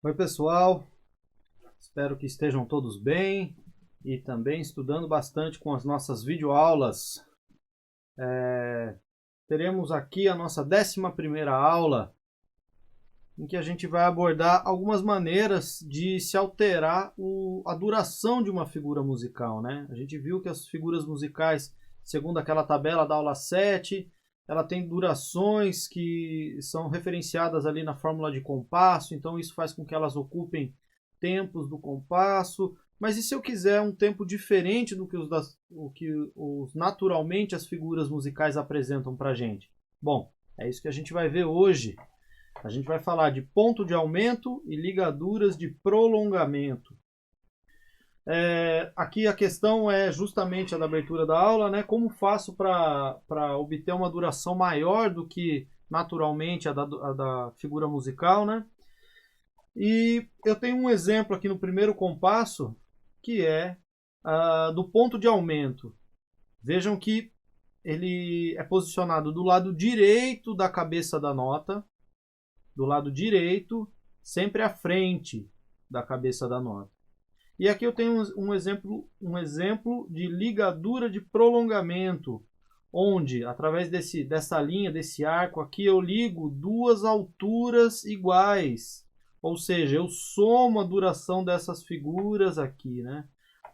Oi, pessoal, espero que estejam todos bem e também estudando bastante com as nossas videoaulas. Teremos aqui a nossa 11ª aula, em que a gente vai abordar algumas maneiras de se alterar a duração de uma figura musical, né? A gente viu que as figuras musicais, segundo aquela tabela da aula 7, ela tem durações que são referenciadas ali na fórmula de compasso, então isso faz com que elas ocupem tempos do compasso. Mas e se eu quiser um tempo diferente do que naturalmente as figuras musicais apresentam para a gente? Bom, é isso que a gente vai ver hoje. A gente vai falar de ponto de aumento e ligaduras de prolongamento. Aqui a questão é justamente a da abertura da aula, né? Como faço para obter uma duração maior do que naturalmente a da figura musical, né? E eu tenho um exemplo aqui no primeiro compasso, que é do ponto de aumento. Vejam que ele é posicionado do lado direito da cabeça da nota, do lado direito, sempre à frente da cabeça da nota. E aqui eu tenho um exemplo de ligadura de prolongamento, onde, através dessa linha, desse arco aqui, eu ligo duas alturas iguais. Ou seja, eu somo a duração dessas figuras aqui, né?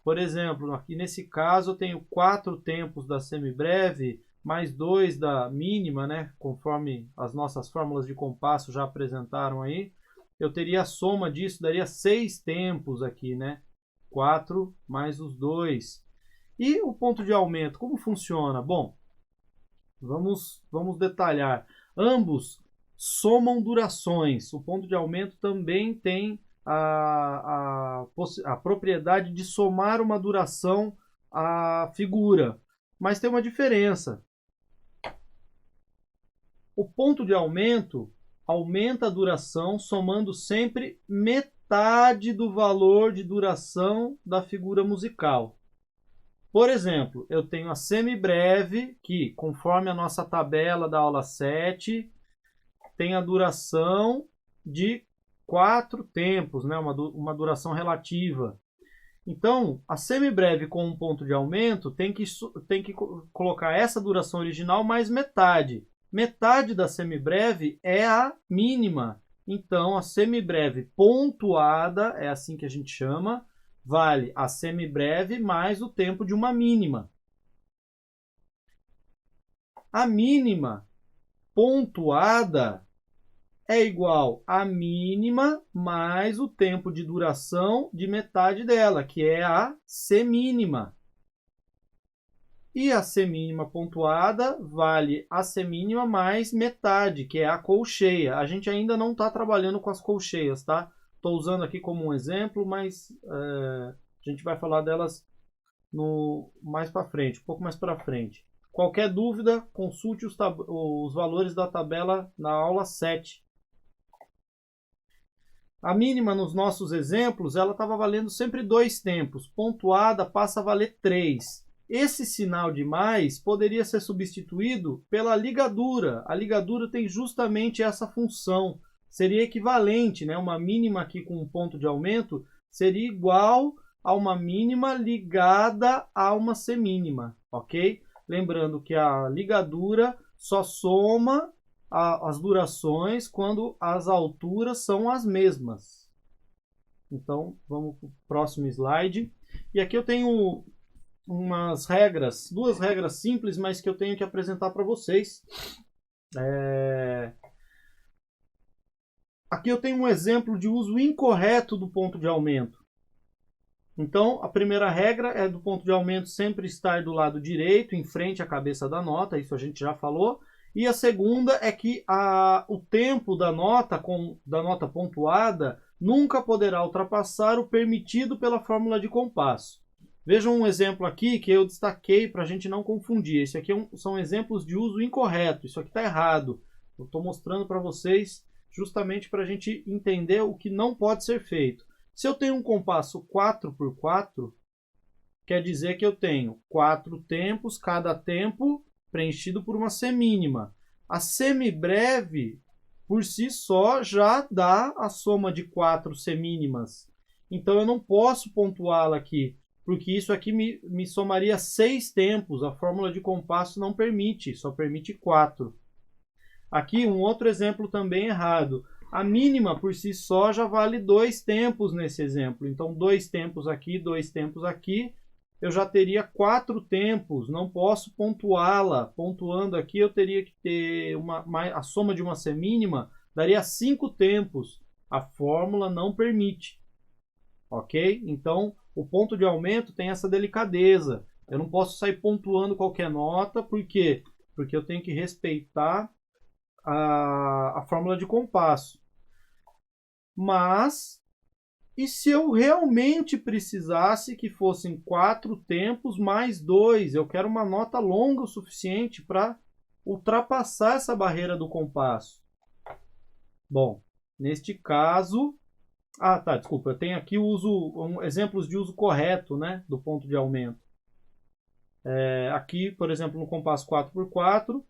Por exemplo, aqui nesse caso eu tenho 4 tempos da semibreve, mais 2 da mínima, né? Conforme as nossas fórmulas de compasso já apresentaram aí. Eu teria a soma disso, daria 6 tempos aqui, né? 4 mais os 2. E o ponto de aumento, como funciona? Bom, vamos detalhar. Ambos somam durações. O ponto de aumento também tem a propriedade de somar uma duração à figura. Mas tem uma diferença. O ponto de aumento aumenta a duração somando sempre metade do valor de duração da figura musical. Por exemplo, eu tenho a semibreve, que, conforme a nossa tabela da aula 7, tem a duração de 4 tempos, né? uma duração relativa. Então, a semibreve com um ponto de aumento tem que colocar essa duração original mais metade. Metade da semibreve é a mínima. Então, a semibreve pontuada, é assim que a gente chama, vale a semibreve mais o tempo de uma mínima. A mínima pontuada é igual a mínima mais o tempo de duração de metade dela, que é a semínima. E a semínima pontuada vale a semínima mais metade, que é a colcheia. A gente ainda não está trabalhando com as colcheias, tá? Estou usando aqui como um exemplo, mas a gente vai falar delas mais para frente, um pouco mais para frente. Qualquer dúvida, consulte os valores da tabela na aula 7. A mínima nos nossos exemplos, ela estava valendo sempre 2 tempos. Pontuada passa a valer 3. Esse sinal de mais poderia ser substituído pela ligadura. A ligadura tem justamente essa função. Seria equivalente, né? Uma mínima aqui com um ponto de aumento seria igual a uma mínima ligada a uma semínima, ok? Lembrando que a ligadura só soma as durações quando as alturas são as mesmas. Então, vamos para o próximo slide. E aqui eu tenho umas regras, 2 regras simples, mas que eu tenho que apresentar para vocês. Aqui eu tenho um exemplo de uso incorreto do ponto de aumento. Então, a primeira regra é do ponto de aumento sempre estar do lado direito, em frente à cabeça da nota, isso a gente já falou. E a segunda é que o tempo da nota pontuada nunca poderá ultrapassar o permitido pela fórmula de compasso. Vejam um exemplo aqui que eu destaquei para a gente não confundir. Esse aqui são exemplos de uso incorreto, isso aqui está errado. Eu estou mostrando para vocês justamente para a gente entender o que não pode ser feito. Se eu tenho um compasso 4x4, quer dizer que eu tenho 4 tempos, cada tempo preenchido por uma semínima. A semibreve por si só já dá a soma de 4 semínimas. Então eu não posso pontuá-la aqui, porque isso aqui me somaria 6 tempos. A fórmula de compasso não permite, só permite 4. Aqui um outro exemplo também errado. A mínima por si só já vale 2 tempos nesse exemplo. Então 2 tempos aqui, 2 tempos aqui. Eu já teria 4 tempos, não posso pontuá-la. Pontuando aqui eu teria que ter a soma de uma semínima, daria 5 tempos. A fórmula não permite. Ok? Então o ponto de aumento tem essa delicadeza. Eu não posso sair pontuando qualquer nota, por quê? Porque eu tenho que respeitar a fórmula de compasso. Mas, e se eu realmente precisasse que fossem 4 tempos mais 2? Eu quero uma nota longa o suficiente para ultrapassar essa barreira do compasso. Bom, neste caso... Ah, tá, desculpa. Eu tenho aqui exemplos de uso correto, né, do ponto de aumento. Aqui, por exemplo, no compasso 4x4,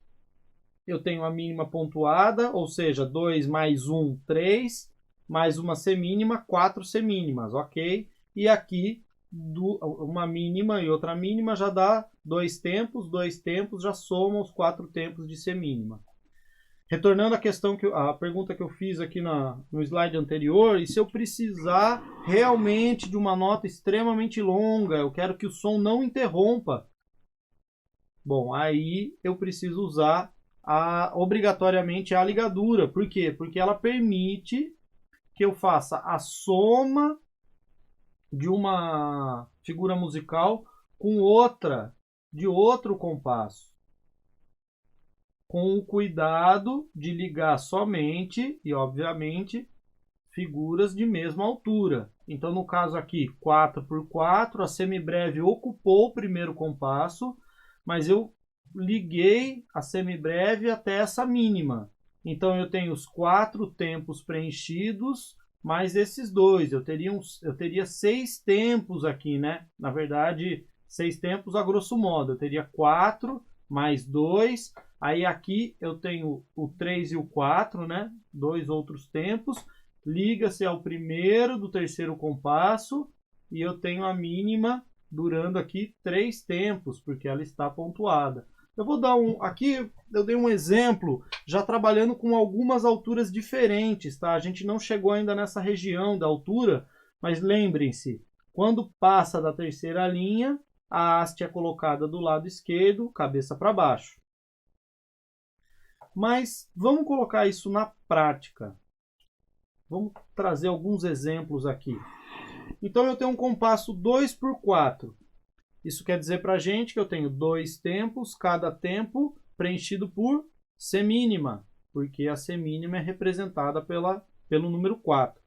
eu tenho a mínima pontuada, ou seja, 2 mais 1, 3, mais uma semínima, 4 semínimas, ok? E aqui, uma mínima e outra mínima já dá 2 tempos já somam os 4 tempos de semínima. Retornando à pergunta que eu fiz aqui no slide anterior, e se eu precisar realmente de uma nota extremamente longa, eu quero que o som não interrompa, bom, aí eu preciso usar obrigatoriamente a ligadura. Por quê? Porque ela permite que eu faça a soma de uma figura musical com outra de outro compasso, com o cuidado de ligar somente e, obviamente, figuras de mesma altura. Então, no caso aqui, 4x4, a semibreve ocupou o primeiro compasso, mas eu liguei a semibreve até essa mínima. Então, eu tenho os 4 tempos preenchidos, mais esses 2. Eu teria 6 tempos aqui, né? Na verdade, 6 tempos a grosso modo. Eu teria 4 mais 2. Aí aqui eu tenho o 3 e o 4, né? 2 outros tempos. Liga-se ao primeiro do terceiro compasso e eu tenho a mínima durando aqui 3 tempos, porque ela está pontuada. Eu vou dar aqui eu dei um exemplo já trabalhando com algumas alturas diferentes, tá? A gente não chegou ainda nessa região da altura, mas lembrem-se, quando passa da terceira linha, a haste é colocada do lado esquerdo, cabeça para baixo. Mas vamos colocar isso na prática. Vamos trazer alguns exemplos aqui. Então eu tenho um compasso 2x4. Isso quer dizer para a gente que eu tenho 2 tempos, cada tempo preenchido por semínima, porque a semínima é representada pelo número 4.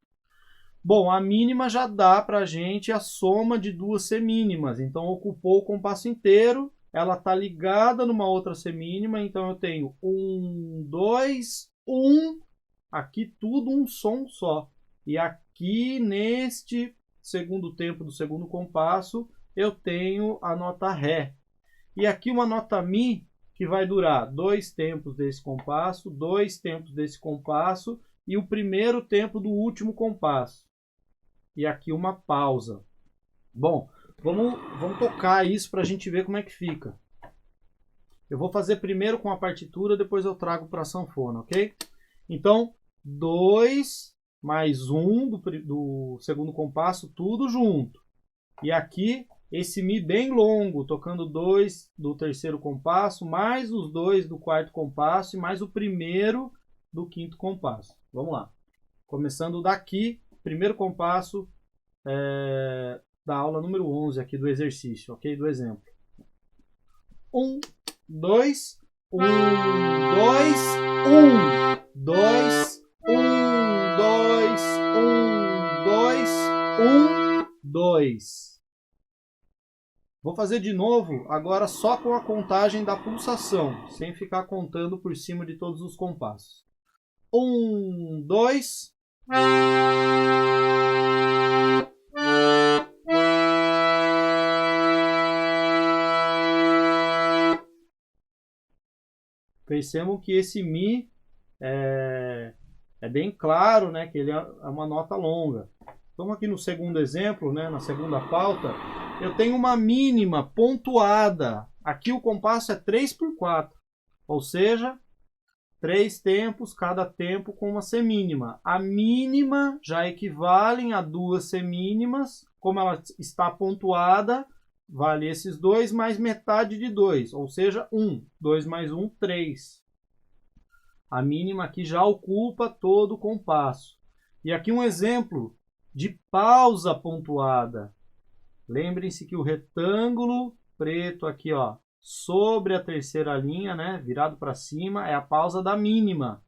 Bom, a mínima já dá para a gente a soma de 2 semínimas, então ocupou o compasso inteiro, ela está ligada numa outra semínima, então eu tenho 1, 2, 1, aqui tudo um som só. E aqui neste segundo tempo do segundo compasso, eu tenho a nota Ré. E aqui uma nota Mi, que vai durar 2 tempos desse compasso, 2 tempos desse compasso e o primeiro tempo do último compasso. E aqui uma pausa. Bom, vamos tocar isso para a gente ver como é que fica. Eu vou fazer primeiro com a partitura, depois eu trago para a sanfona, ok? Então, 2 mais 1 do segundo compasso, tudo junto. E aqui, esse Mi bem longo, tocando 2 do terceiro compasso, mais os 2 do quarto compasso e mais o primeiro do quinto compasso. Vamos lá. Começando daqui, primeiro compasso da aula número 11 aqui do exercício, ok? Do exemplo. 1, 2, 1, 2, 1, 2, 1, 2, 1, 2, 1, 2. Vou fazer de novo, agora só com a contagem da pulsação, sem ficar contando por cima de todos os compassos. 1, 2. Percebam que esse Mi É bem claro, né, que ele é uma nota longa. Vamos aqui no segundo exemplo, né, na segunda pauta. Eu tenho uma mínima pontuada. Aqui o compasso é 3/4, ou seja, 3 tempos, cada tempo com uma semínima. A mínima já equivale a 2 semínimas. Como ela está pontuada, vale esses 2 mais metade de 2, ou seja, 1. 2 mais 1, 3. A mínima aqui já ocupa todo o compasso. E aqui um exemplo de pausa pontuada. Lembrem-se que o retângulo preto aqui, ó, sobre a terceira linha, né, virado para cima, é a pausa da mínima.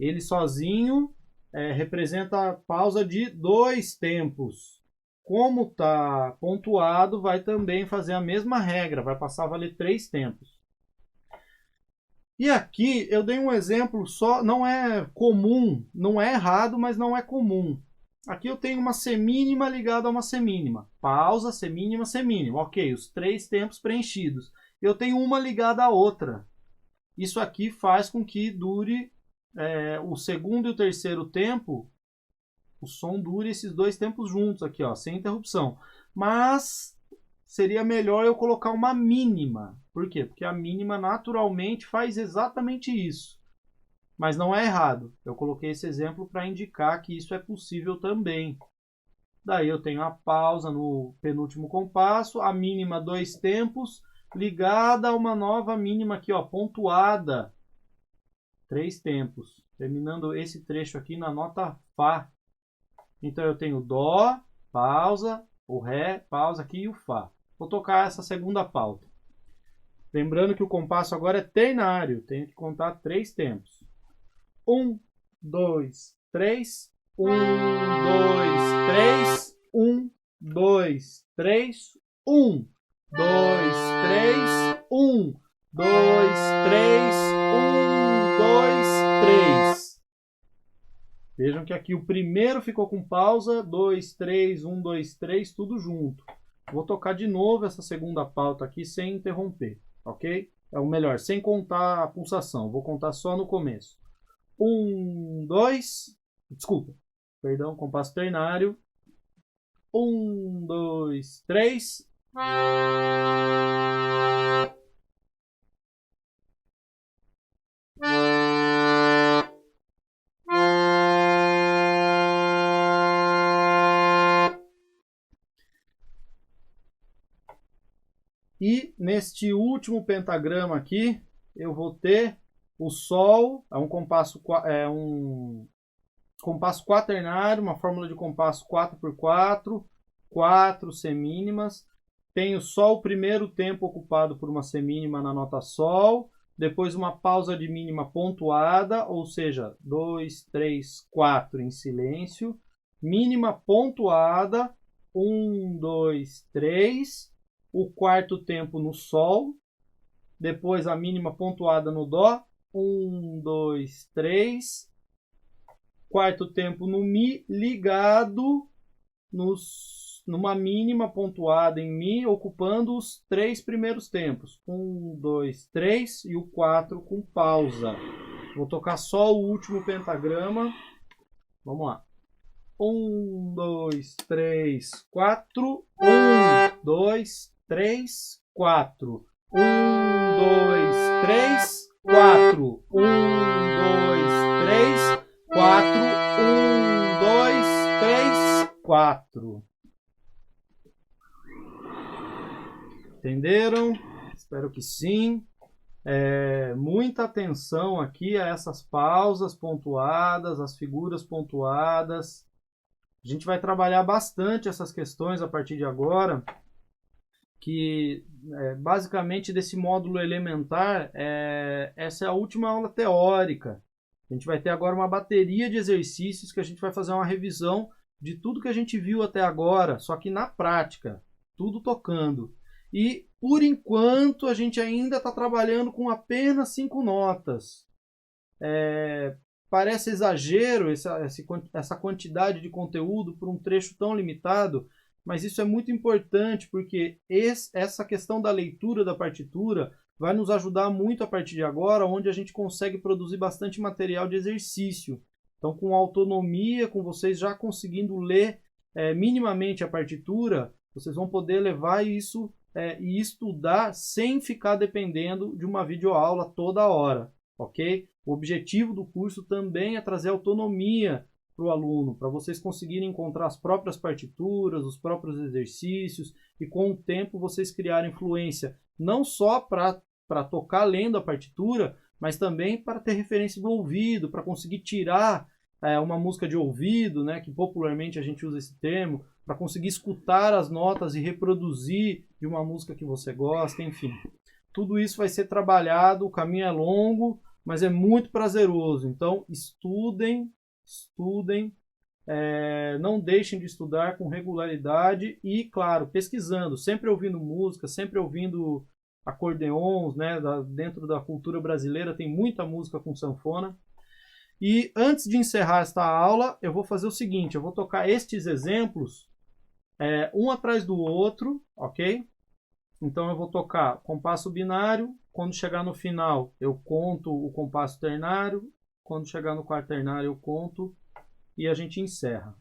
Ele sozinho representa a pausa de 2 tempos. Como está pontuado, vai também fazer a mesma regra, vai passar a valer 3 tempos. E aqui eu dei um exemplo só, não é comum, não é errado, mas não é comum. Aqui eu tenho uma semínima ligada a uma semínima. Pausa, semínima, semínima. Ok, os 3 tempos preenchidos. Eu tenho uma ligada à outra. Isso aqui faz com que dure o segundo e o terceiro tempo, o som dure esses 2 tempos juntos aqui, ó, sem interrupção. Mas seria melhor eu colocar uma mínima. Por quê? Porque a mínima naturalmente faz exatamente isso. Mas não é errado. Eu coloquei esse exemplo para indicar que isso é possível também. Daí eu tenho a pausa no penúltimo compasso, a mínima 2 tempos, ligada a uma nova mínima aqui, ó, pontuada. 3 tempos. Terminando esse trecho aqui na nota Fá. Então eu tenho Dó, pausa, o Ré, pausa aqui e o Fá. Vou tocar essa segunda pauta. Lembrando que o compasso agora é ternário. Tenho que contar 3 tempos. 1, 2, 3. 1, 2, 3. 1, 2, 3. 1, 2, 3. 1, 2, 3. 1, 2, 3. Vejam que aqui o primeiro ficou com pausa. 2, 3, 1, 2, 3, tudo junto. Vou tocar de novo essa segunda pauta aqui sem interromper, ok? É o melhor, sem contar a pulsação. Vou contar só no começo. 1, 2, desculpa, perdão, compasso ternário. 1, 2, 3. E neste último pentagrama aqui, eu vou ter o Sol, é um compasso quaternário, uma fórmula de compasso 4/4, 4 semínimas. Tenho só o primeiro tempo ocupado por uma semínima na nota Sol, depois uma pausa de mínima pontuada, ou seja, 2, 3, 4 em silêncio, mínima pontuada, 1, 2, 3, o quarto tempo no Sol, depois a mínima pontuada no Dó, 1, 2, 3, quarto tempo no Mi, ligado numa mínima pontuada em Mi, ocupando os 3 primeiros tempos. 1, 2, 3 e o 4 com pausa. Vou tocar só o último pentagrama. Vamos lá. 1, 2, 3, 4. 1, 2, 3, 4. 1, 2, 3, 4. 1, 2, 3, 4. 1, 2, 3, 4. Entenderam? Espero que sim. Muita atenção aqui a essas pausas pontuadas, as figuras pontuadas. A gente vai trabalhar bastante essas questões a partir de agora, que basicamente desse módulo elementar, essa é a última aula teórica. A gente vai ter agora uma bateria de exercícios que a gente vai fazer uma revisão de tudo que a gente viu até agora, só que na prática, tudo tocando. E, por enquanto, a gente ainda está trabalhando com apenas 5 notas. Parece exagero essa quantidade de conteúdo por um trecho tão limitado, mas isso é muito importante porque essa questão da leitura da partitura vai nos ajudar muito a partir de agora, onde a gente consegue produzir bastante material de exercício. Então, Então, com autonomia, com vocês já conseguindo ler minimamente a partitura, vocês vão poder levar isso e estudar sem ficar dependendo de uma videoaula toda hora, ok? O objetivo do curso também é trazer autonomia para o aluno, para vocês conseguirem encontrar as próprias partituras, os próprios exercícios e com o tempo vocês criarem fluência, não só para tocar lendo a partitura, mas também para ter referência do ouvido, para conseguir tirar uma música de ouvido, né, que popularmente a gente usa esse termo, para conseguir escutar as notas e reproduzir de uma música que você gosta, enfim. Tudo isso vai ser trabalhado, o caminho é longo, mas é muito prazeroso. Então, estudem, não deixem de estudar com regularidade e, claro, pesquisando, sempre ouvindo música, sempre ouvindo acordeons, né? Dentro da cultura brasileira tem muita música com sanfona. E antes de encerrar esta aula, eu vou fazer o seguinte, eu vou tocar estes exemplos um atrás do outro, ok? Então eu vou tocar compasso binário, quando chegar no final eu conto o compasso ternário, quando chegar no quaternário eu conto e a gente encerra,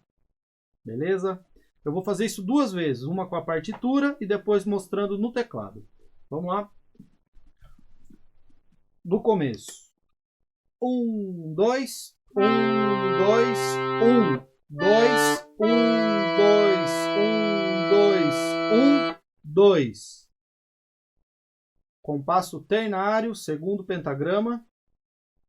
beleza? Eu vou fazer isso duas vezes, uma com a partitura e depois mostrando no teclado. Vamos lá? Do começo. 1, 2, 1, 2, 1, 2, 1, 2, 1, 2, 1, 2. Compasso ternário, segundo pentagrama.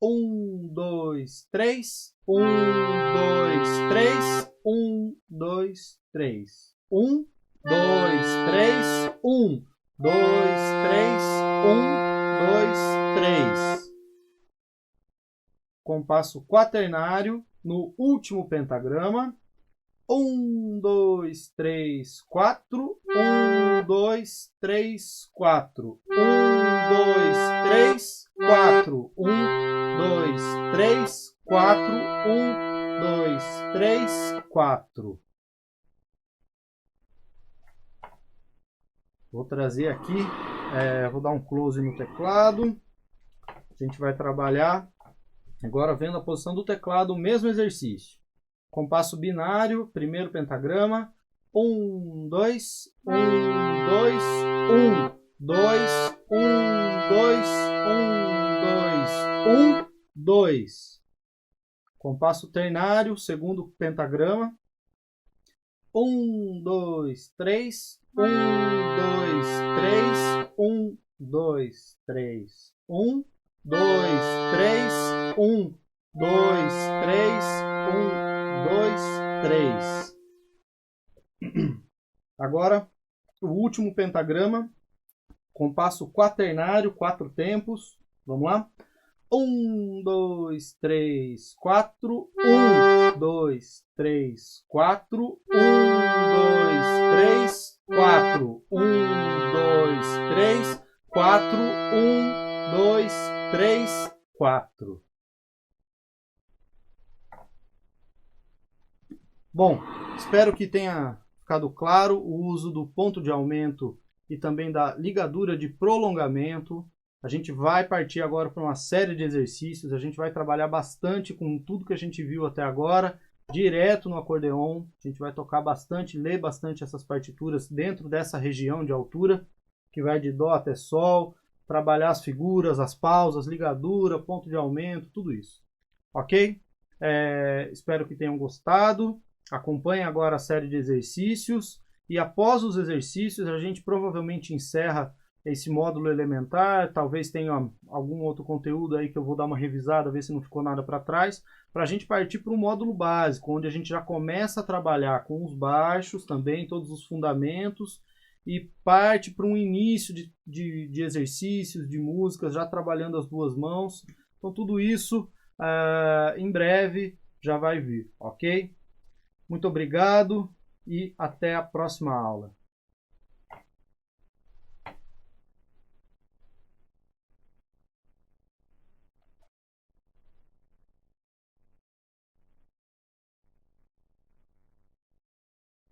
1, 2, 3. 1, 2, 3. 1, 2, 3. 1, 2, 3. 1, 2, 3. 1, 2, 3. Compasso quaternário no último pentagrama. 1, 2, 3, 4. 1, 2, 3, 4. 1, 2, 3, 4. 1, 2, 3, 4. 1, 2, 3, 4. Vou trazer aqui, vou dar um close no teclado. A gente vai trabalhar agora vendo a posição do teclado, o mesmo exercício. Compasso binário, primeiro pentagrama. 1, 2, 1, 2, 1, 2, 1, 2, 1, 2, 1, 2. Compasso ternário, segundo pentagrama. 1, 2, 3. 1, 2, 3. 1, 2, 3. 1, 2, 3. 1, 2, 3. 1, 2, 3. Agora, o último pentagrama. Compasso quaternário, 4 tempos. Vamos lá? 1, 2, 3, 4. 1, 2, 3, 4. 1, 2, 3, 4. 1, 2, 3, 4. 1, 2, 3, 4. Bom, espero que tenha ficado claro o uso do ponto de aumento e também da ligadura de prolongamento. A gente vai partir agora para uma série de exercícios, a gente vai trabalhar bastante com tudo que a gente viu até agora, direto no acordeon. A gente vai tocar bastante, ler bastante essas partituras dentro dessa região de altura, que vai de dó até sol, trabalhar as figuras, as pausas, ligadura, ponto de aumento, tudo isso. Ok? Espero que tenham gostado. Acompanhe agora a série de exercícios e após os exercícios a gente provavelmente encerra esse módulo elementar, talvez tenha algum outro conteúdo aí que eu vou dar uma revisada, ver se não ficou nada para trás, para a gente partir para um módulo básico, onde a gente já começa a trabalhar com os baixos também, todos os fundamentos, e parte para um início de exercícios, de músicas, já trabalhando as duas mãos. Então tudo isso em breve já vai vir, ok? Muito obrigado e até a próxima aula.